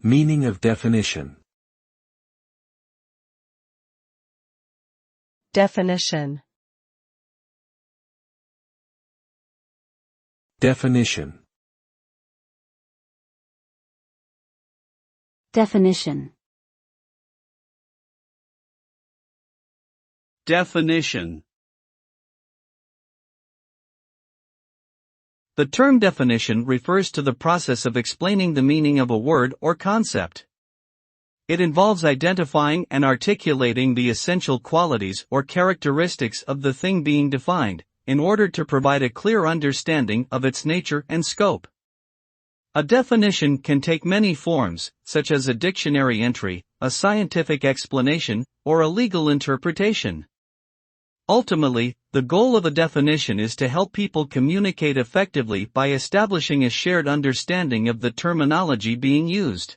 Meaning of definition. Definition. Definition. Definition. Definition. The term definition refers to the process of explaining the meaning of a word or concept. It involves identifying and articulating the essential qualities or characteristics of the thing being defined, in order to provide a clear understanding of its nature and scope. A definition can take many forms, such as a dictionary entry, a scientific explanation, or a legal interpretation. Ultimately, the goal of a definition is to help people communicate effectively by establishing a shared understanding of the terminology being used.